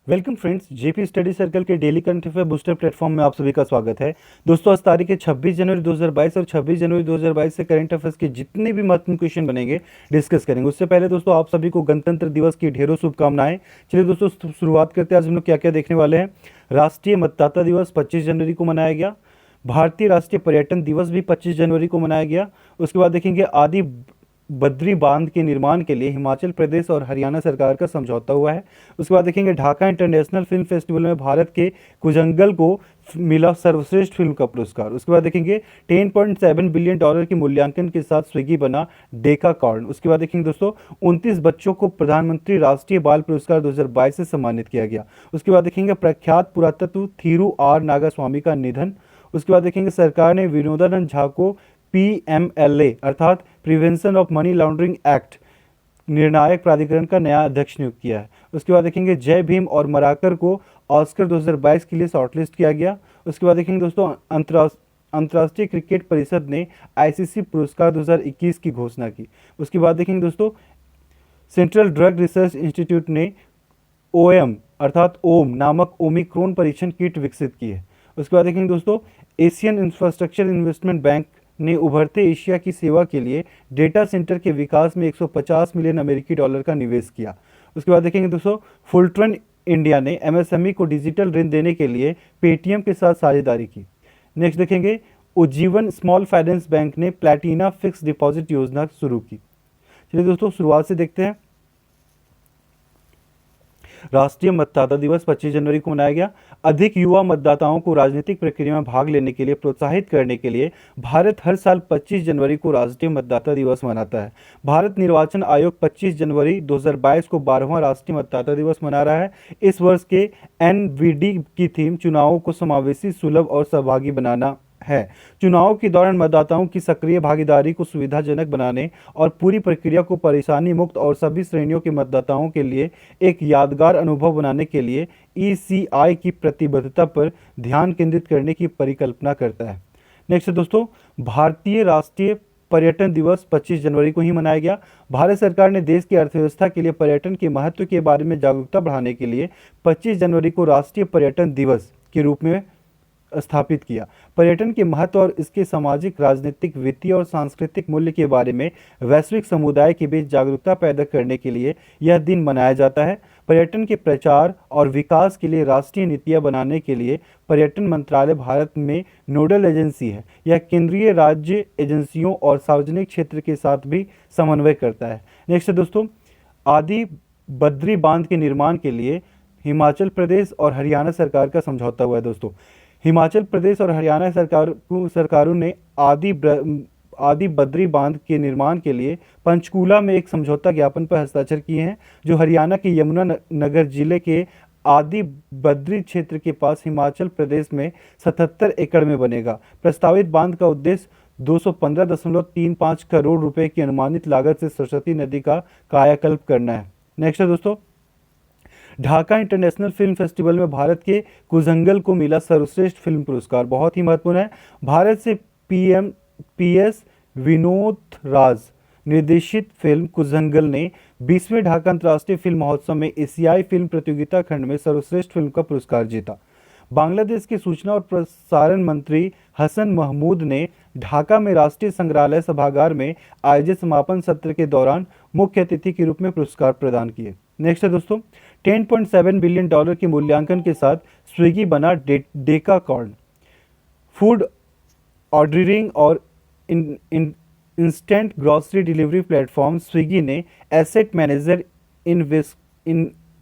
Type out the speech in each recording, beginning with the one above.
Welcome friends, JP study circle के daily current affair booster platform में आप सभी का स्वागत है। दोस्तों, आज तारीख है 26 जनवरी 2022 और 26 जनवरी 2022 से करंट अफेयर्स के जितने भी महत्वपूर्ण क्वेश्चन बनेंगे डिस्कस करेंगे। उससे पहले दोस्तों, आप सभी को गणतंत्र दिवस की ढेरों शुभकामनाएं। चलिए दोस्तों, शुरुआत करते हैं। आज हम लोग क्या क्या देखने वाले हैं। राष्ट्रीय मतदाता दिवस 25 जनवरी को मनाया गया। भारतीय राष्ट्रीय पर्यटन दिवस भी 25 जनवरी को मनाया गया। उसके बाद देखेंगे आदि बद्री बांध के निर्माण के लिए हिमाचल प्रदेश और हरियाणा सरकार का समझौता हुआ है। उसके बाद देखेंगे ढाका इंटरनेशनल फिल्म फेस्टिवल में भारत के कुजंगल को मिला सर्वश्रेष्ठ फिल्म का पुरस्कार। उसके बाद देखेंगे 10.7 बिलियन डॉलर के मूल्यांकन के साथ स्विगी बना डेका कॉर्न। उसके बाद देखेंगे दोस्तों, 29 बच्चों को प्रधानमंत्री राष्ट्रीय बाल पुरस्कार 2022 से सम्मानित किया गया। उसके बाद देखेंगे प्रख्यात पुरातत्व थिरू आर नागास्वामी का निधन। उसके बाद देखेंगे सरकार ने विनोदानंद झा को PMLA अर्थात prevention of money laundering act निर्णायक प्राधिकरण का नया अध्यक्ष नियुक्त किया है। उसके बाद देखेंगे जय भीम और मराकर को ऑस्कर 2022 के लिए शॉर्टलिस्ट किया गया। उसके बाद देखेंगे दोस्तों, अंतर्राष्ट्रीय क्रिकेट परिषद ने ICC पुरस्कार 2021 की घोषणा की। उसके बाद देखेंगे दोस्तों, सेंट्रल ड्रग रिसर्च इंस्टीट्यूट ने OM अर्थात ओम नामक ओमिक्रॉन परीक्षण किट विकसित की है। उसके बाद देखेंगे दोस्तों, एशियन इंफ्रास्ट्रक्चर इन्वेस्टमेंट बैंक ने उभरते एशिया की सेवा के लिए डेटा सेंटर के विकास में 150 मिलियन अमेरिकी डॉलर का निवेश किया। उसके बाद देखेंगे दोस्तों, फुलट्रन इंडिया ने MSME को डिजिटल ऋण देने के लिए पेटीएम के साथ साझेदारी की। नेक्स्ट देखेंगे, उज्जीवन स्मॉल फाइनेंस बैंक ने प्लैटिना फिक्स डिपॉजिट योजना शुरू की। चलिए दोस्तों, शुरुआत से देखते हैं। राष्ट्रीय मतदाता दिवस 25 जनवरी को मनाया गया। अधिक युवा मतदाताओं को राजनीतिक प्रक्रिया में भाग लेने के लिए प्रोत्साहित करने के लिए भारत हर साल 25 जनवरी को राष्ट्रीय मतदाता दिवस मनाता है। भारत निर्वाचन आयोग 25 जनवरी 2022 को 12वां राष्ट्रीय मतदाता दिवस मना रहा है। इस वर्ष के NVD की थीम चुनावों को समावेशी, सुलभ और सहभागी बनाना है। चुनाव के दौरान मतदाताओं की सक्रिय भागीदारी को सुविधाजनक बनाने और पूरी प्रक्रिया को परेशानी मुक्त और सभी श्रेणियों के मतदाताओं के लिए एक यादगार अनुभव बनाने के लिए ECI की प्रतिबद्धता पर ध्यान केंद्रित करने की परिकल्पना करता है। नेक्स्ट दोस्तों, भारतीय राष्ट्रीय पर्यटन दिवस 25 जनवरी को ही मनाया गया। भारत सरकार ने देश की अर्थव्यवस्था के लिए पर्यटन के महत्व के बारे में जागरूकता बढ़ाने के लिए 25 जनवरी को राष्ट्रीय पर्यटन दिवस के रूप में स्थापित किया। पर्यटन के महत्व और इसके सामाजिक, राजनीतिक, वित्तीय और सांस्कृतिक मूल्य के बारे में वैश्विक समुदाय के बीच जागरूकता पैदा करने के लिए यह दिन मनाया जाता है। पर्यटन के प्रचार और विकास के लिए राष्ट्रीय नीतियां बनाने के लिए पर्यटन मंत्रालय भारत में नोडल एजेंसी है। यह केंद्रीय, राज्य एजेंसियों और सार्वजनिक क्षेत्र के साथ भी समन्वय करता है। नेक्स्ट दोस्तों, आदि बद्री बांध के निर्माण के लिए हिमाचल प्रदेश और हरियाणा सरकार का समझौता हुआ है। दोस्तों, हिमाचल प्रदेश और हरियाणा सरकारों ने आदि बद्री बांध के निर्माण के लिए पंचकूला में एक समझौता ज्ञापन पर हस्ताक्षर किए हैं, जो हरियाणा के यमुनानगर जिले के आदि बद्री क्षेत्र के पास हिमाचल प्रदेश में 77 एकड़ में बनेगा। प्रस्तावित बांध का उद्देश्य 215.35 करोड़ रुपए की अनुमानित लागत से सरस्वती नदी का कायाकल्प करना है। नेक्स्ट है दोस्तों, ढाका इंटरनेशनल फिल्म फेस्टिवल में भारत के कुजंगल को मिला सर्वश्रेष्ठ फिल्म पुरस्कार। बहुत ही महत्वपूर्ण है। भारत से PS विनोद राज निर्देशित फिल्म कुजंगल ने 20वें ढाका अंतर्राष्ट्रीय फिल्म महोत्सव में एशियाई फिल्म प्रतियोगिता खंड में सर्वश्रेष्ठ फिल्म का पुरस्कार जीता। बांग्लादेश के सूचना और प्रसारण मंत्री हसन महमूद ने ढाका में राष्ट्रीय संग्रहालय सभागार में आयोजित समापन सत्र के दौरान मुख्य अतिथि के रूप में पुरस्कार प्रदान किए। नेक्स्ट है दोस्तों, 10.7 बिलियन डॉलर के मूल्यांकन के साथ स्विगी बना डेका कॉर्न। फूड ऑर्डरिंग और instant grocery delivery platform Swiggy ने एसेट मैनेजर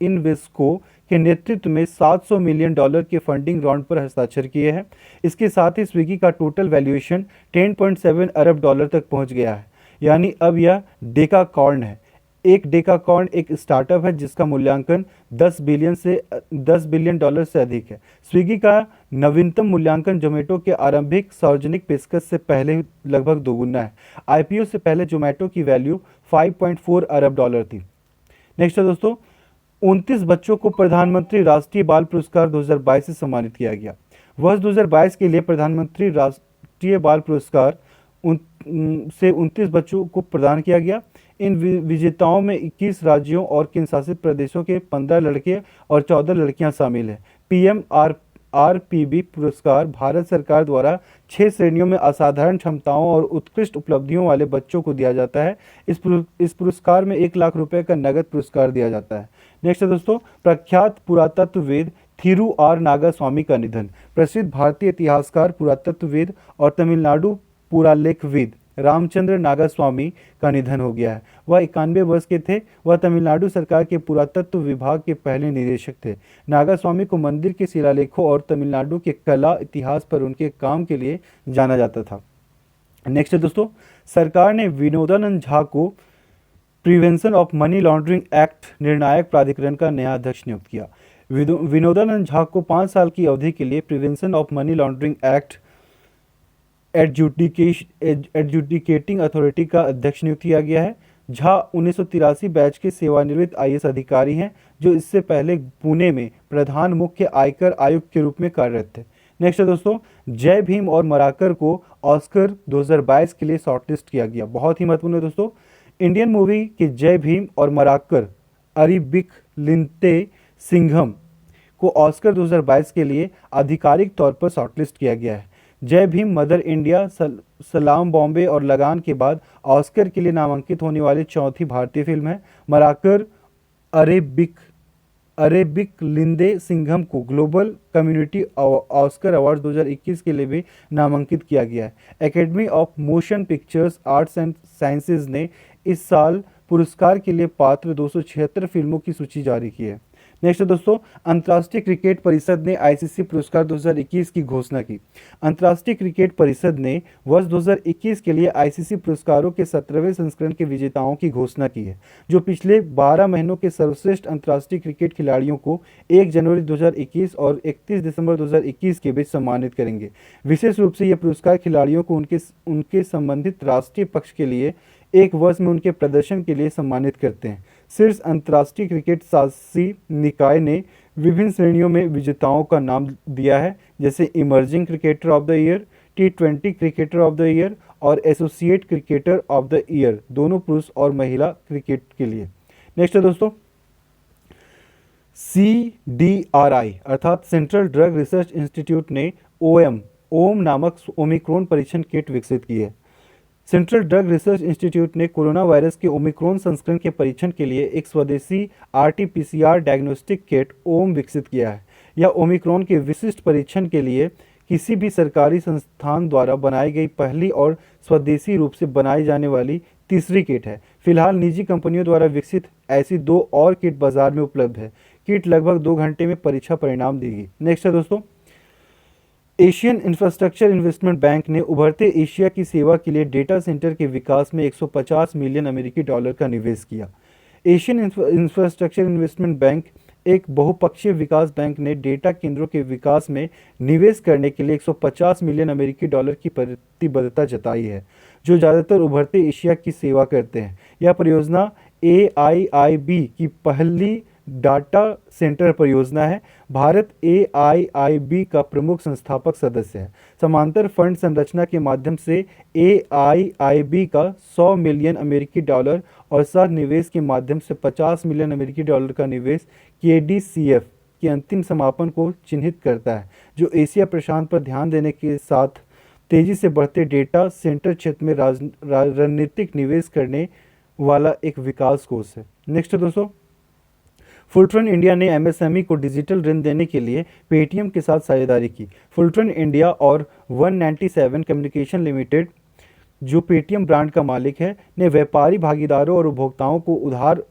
इन्वेस्को के नेतृत्व में 700 मिलियन डॉलर के फंडिंग राउंड पर हस्ताक्षर किए हैं। इसके साथ ही स्विगी का टोटल वैल्यूएशन 10.7 अरब डॉलर तक पहुंच गया है। यानी अब यह डेका कॉर्न है। एक डेकाकॉर्न एक स्टार्टअप है जिसका मूल्यांकन 10 बिलियन डॉलर से अधिक है। स्विगी का नवीनतम मूल्यांकन जोमेटो के आरंभिक सार्वजनिक पेशकश से पहले लगभग दोगुना है। IPO से पहले जोमेटो की वैल्यू 5.4 अरब डॉलर थी। नेक्स्ट है दोस्तों, 29 बच्चों को प्रधानमंत्री राष्ट्रीय बाल पुरस्कार 2022 से सम्मानित किया गया। वर्ष 2022 के लिए प्रधानमंत्री राष्ट्रीय बाल पुरस्कार से 29 बच्चों को प्रदान किया गया। इन विजेताओं में 21 राज्यों और केंद्रशासित प्रदेशों के 15 लड़के और 14 लड़कियां शामिल हैं। आरपीबी पुरस्कार भारत सरकार द्वारा 6 श्रेणियों में असाधारण क्षमताओं और उत्कृष्ट उपलब्धियों वाले बच्चों को दिया जाता है। इस पुरस्कार में 1 लाख रुपए का नगद पुरस्कार दिया जाता है। नेक्स्ट है दोस्तों, प्रख्यात पुरातत्ववेद थिरू आर नागास्वामी का निधन। प्रसिद्ध भारतीय इतिहासकार, पुरातत्ववेद और तमिलनाडु पुरालेखविद रामचंद्र नागास्वामी का निधन हो गया है। वह 91 वर्ष के थे। वह तमिलनाडु सरकार के पुरातत्व विभाग के पहले निदेशक थे। नागास्वामी को मंदिर के शिलालेखों और तमिलनाडु के कला इतिहास पर उनके काम के लिए जाना जाता था। नेक्स्ट है दोस्तों, सरकार ने विनोदानंद झा को prevention of money laundering act निर्णायक प्राधिकरण का नया अध्यक्ष नियुक्त किया। विनोदानंद झा को 5 साल की अवधि के लिए prevention of money laundering act adjudicating authority का अध्यक्ष नियुक्त किया गया है। झा 1983 बैच के सेवानिवृत्त आईएएस अधिकारी हैं, जो इससे पहले पुणे में प्रधान मुख्य आयकर आयुक्त के रूप में कार्यरत थे। नेक्स्ट है दोस्तों, जय भीम और मराकर को ऑस्कर 2022 के लिए शॉर्टलिस्ट किया गया। बहुत ही महत्वपूर्ण है दोस्तों। इंडियन मूवी के जय भीम और मराकर अरिबिकलिंते सिंघम को ऑस्कर 2022 के लिए आधिकारिक तौर पर शॉर्टलिस्ट किया गया है। जय भीम, मदर इंडिया, सलाम बॉम्बे और लगान के बाद ऑस्कर के लिए नामांकित होने वाली चौथी भारतीय फिल्म है। मराकर अरेबिकलिंदे सिंघम को ग्लोबल कम्युनिटी ऑस्कर अवार्ड 2021 के लिए भी नामांकित किया गया है। Academy of motion pictures arts and sciences ने इस साल पुरस्कार के लिए पात्र 276 फिल्मों की सूची जारी की है। नेक्स्ट है दोस्तों, अंतर्राष्ट्रीय क्रिकेट परिषद ने आईसीसी पुरस्कार 2021 की घोषणा की। अंतर्राष्ट्रीय क्रिकेट परिषद ने वर्ष 2021 के लिए आईसीसी पुरस्कारों के 17वें संस्करण के विजेताओं की घोषणा की है, जो पिछले 12 महीनों के सर्वश्रेष्ठ अंतर्राष्ट्रीय क्रिकेट खिलाड़ियों को 1 जनवरी 2021 और 31 दिसंबर 2021 के बीच सम्मानित करेंगे। विशेष रूप से ये पुरस्कार खिलाड़ियों को उनके संबंधित राष्ट्रीय पक्ष के लिए एक वर्ष में उनके प्रदर्शन के लिए सम्मानित करते हैं। शीर्ष अंतर्राष्ट्रीय क्रिकेट शासी निकाय ने विभिन्न श्रेणियों में विजेताओं का नाम दिया है, जैसे emerging cricketer of the year, T20 cricketer of the year और associate cricketer of the year, दोनों पुरुष और महिला क्रिकेट के लिए। नेक्स्ट है दोस्तों, CDRI अर्थात सेंट्रल ड्रग रिसर्च इंस्टीट्यूट ने ओम नामक ओमिक्रॉन परीक्षण किट विकसित की है। सेंट्रल ड्रग रिसर्च इंस्टीट्यूट ने कोरोना वायरस के ओमिक्रॉन संस्करण के परीक्षण के लिए एक स्वदेशी RT-PCR डायग्नोस्टिक किट ओम विकसित किया है। यह ओमिक्रॉन के विशिष्ट परीक्षण के लिए किसी भी सरकारी संस्थान द्वारा बनाई गई पहली और स्वदेशी रूप से बनाई जाने वाली तीसरी किट है। फिलहाल निजी कंपनियों द्वारा विकसित ऐसी 2 और किट बाजार में उपलब्ध है। किट लगभग 2 घंटे में परीक्षा परिणाम देगी। नेक्स्ट है दोस्तों, एशियन इंफ्रास्ट्रक्चर इन्वेस्टमेंट बैंक ने उभरते एशिया की सेवा के लिए डेटा सेंटर के विकास में 150 मिलियन अमेरिकी डॉलर का निवेश किया। एशियन इंफ्रास्ट्रक्चर इन्वेस्टमेंट बैंक, एक बहुपक्षीय विकास बैंक, ने डेटा केंद्रों के विकास में निवेश करने के लिए 150 मिलियन अमेरिकी डॉलर की प्रतिबद्धता जताई है, जो ज़्यादातर उभरते एशिया की सेवा करते हैं। यह परियोजना AIIB की पहली डाटा सेंटर परियोजना है। भारत AIIB का प्रमुख संस्थापक सदस्य है। समांतर फंड संरचना के माध्यम से AIIB का 100 मिलियन अमेरिकी डॉलर और सह निवेश के माध्यम से 50 मिलियन अमेरिकी डॉलर का निवेश KDCF के अंतिम समापन को चिन्हित करता है, जो एशिया प्रशांत पर ध्यान देने के साथ तेजी से बढ़ते डेटा सेंटर क्षेत्र में रणनीतिक निवेश करने वाला एक विकास कोष है। नेक्स्ट दोस्तों, फुलट्रन इंडिया ने MSME को डिजिटल ऋण देने के लिए पेटीएम के साथ साझेदारी की। फुलट्रन इंडिया और 197 कम्युनिकेशन लिमिटेड, जो पेटीएम ब्रांड का मालिक है, ने व्यापारी भागीदारों और उपभोक्ताओं को उधार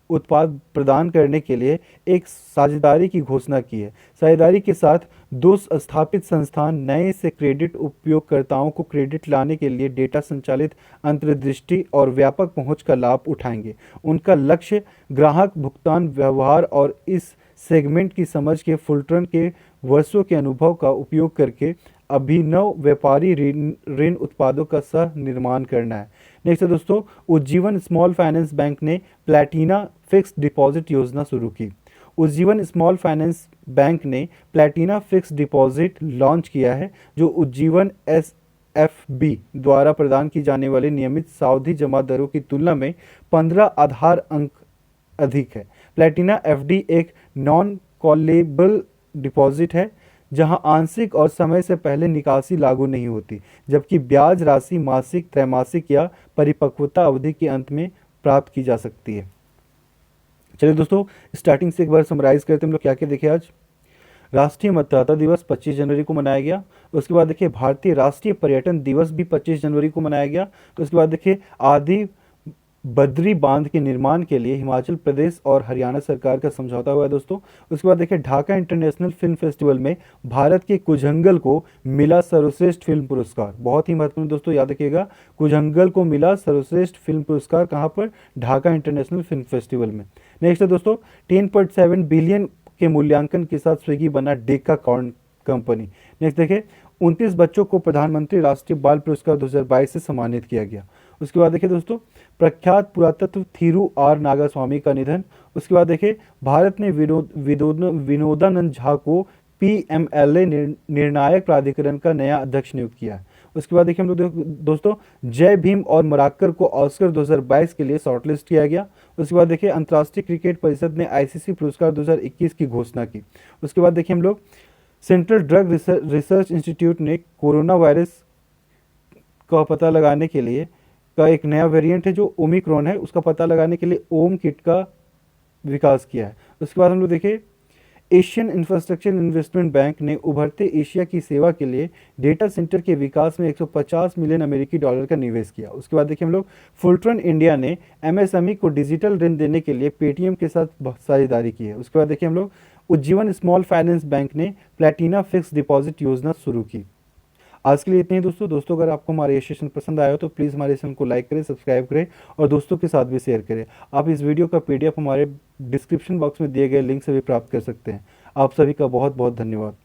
उत्पाद प्रदान करने के लिए एक साझेदारी की घोषणा की है। साझेदारी के साथ 2 स्थापित संस्थान नए से क्रेडिट उपयोगकर्ताओं को क्रेडिट लाने के लिए डेटा संचालित अंतर्दृष्टि और व्यापक पहुंच का लाभ उठाएंगे। उनका लक्ष्य ग्राहक भुगतान व्यवहार और इस सेगमेंट की समझ के फुलट्रन के वर्षों के अनुभव का उपयोग करके अभिनव व्यापारी ऋण उत्पादों का सह निर्माण करना है। नेक्स्ट है दोस्तों, उज्जीवन स्मॉल फाइनेंस बैंक ने प्लैटिना फिक्स्ड डिपॉजिट योजना शुरू की। उज्जीवन स्मॉल फाइनेंस बैंक ने प्लैटिना फिक्स्ड डिपॉजिट लॉन्च किया है, जो उज्जीवन एफबी द्वारा प्रदान की जाने वाली नियमित सावधि जमा दरों की तुलना में 15 आधार अंक अधिक है। प्लेटिना एफडी एक नॉन कॉलेबल डिपॉजिट है जहां आंशिक और समय से पहले निकासी लागू नहीं होती, जबकि ब्याज राशि मासिक, त्रैमासिक या परिपक्वता अवधि के अंत में प्राप्त की जा सकती है। चलिए दोस्तों, स्टार्टिंग से एक बार समराइज करते हैं हम लोग क्या क्या देखे आज। राष्ट्रीय मतदाता दिवस 25 जनवरी को मनाया गया। उसके बाद देखिए भारतीय राष्ट्रीय पर्यटन दिवस भी 25 जनवरी को मनाया गया। तो उसके बाद देखिए आदि बद्री बांध के निर्माण के लिए हिमाचल प्रदेश और हरियाणा सरकार का समझौता हुआ है दोस्तों। उसके बाद देखिए ढाका इंटरनेशनल फिल्म फेस्टिवल में भारत के कुजंगल को मिला सर्वश्रेष्ठ फिल्म पुरस्कार। बहुत ही महत्वपूर्ण दोस्तों, याद रखिएगा, कुजंगल को मिला सर्वश्रेष्ठ फिल्म पुरस्कार। कहाँ पर? ढाका इंटरनेशनल फिल्म फेस्टिवल में। नेक्स्ट है दोस्तों 10.7 बिलियन के मूल्यांकन के साथ स्विगी बना डेका कॉर्न कंपनी। नेक्स्ट देखिए 29 बच्चों को प्रधानमंत्री राष्ट्रीय बाल पुरस्कार 2022 से सम्मानित किया गया। उसके बाद देखिए दोस्तों प्रख्यात पुरातत्व थिरू आर नागास्वामी का निधन। उसके बाद देखिए भारत ने विनोदानंद झा को पीएमएलए निर्णायक प्राधिकरण का नया अध्यक्ष नियुक्त किया है। उसके बाद देखिए हम लोग दोस्तों जय भीम और मराक्कर को ऑस्कर 2022 के लिए शॉर्टलिस्ट किया गया। उसके बाद देखिए अंतर्राष्ट्रीय क्रिकेट परिषद ने आईसीसी पुरस्कार 2021 की घोषणा की। उसके बाद देखिए हम लोग सेंट्रल ड्रग रिसर्च इंस्टीट्यूट ने कोरोना वायरस का पता लगाने के लिए का एक नया वेरिएंट है जो ओमिक्रॉन है, उसका पता लगाने के लिए ओम किट का विकास किया है। उसके बाद हम लोग देखिए एशियन इंफ्रास्ट्रक्चर इन्वेस्टमेंट बैंक ने उभरते एशिया की सेवा के लिए डेटा सेंटर के विकास में 150 मिलियन अमेरिकी डॉलर का निवेश किया। उसके बाद देखिए हम लोग फुलट्रन इंडिया ने एमएसएमई को डिजिटल ऋण देने के लिए पेटीएम के साथ साझेदारी की है। उसके बाद देखिए हम लोग उज्जीवन स्मॉल फाइनेंस बैंक ने प्लेटिना फिक्स डिपॉजिट योजना शुरू की। आज के लिए इतने ही दोस्तों अगर आपको हमारा ये सेशन पसंद आया हो तो प्लीज़ हमारे चैनल को लाइक करें, सब्सक्राइब करें और दोस्तों के साथ भी शेयर करें। आप इस वीडियो का पीडीएफ हमारे डिस्क्रिप्शन बॉक्स में दिए गए लिंक से भी प्राप्त कर सकते हैं। आप सभी का बहुत बहुत धन्यवाद।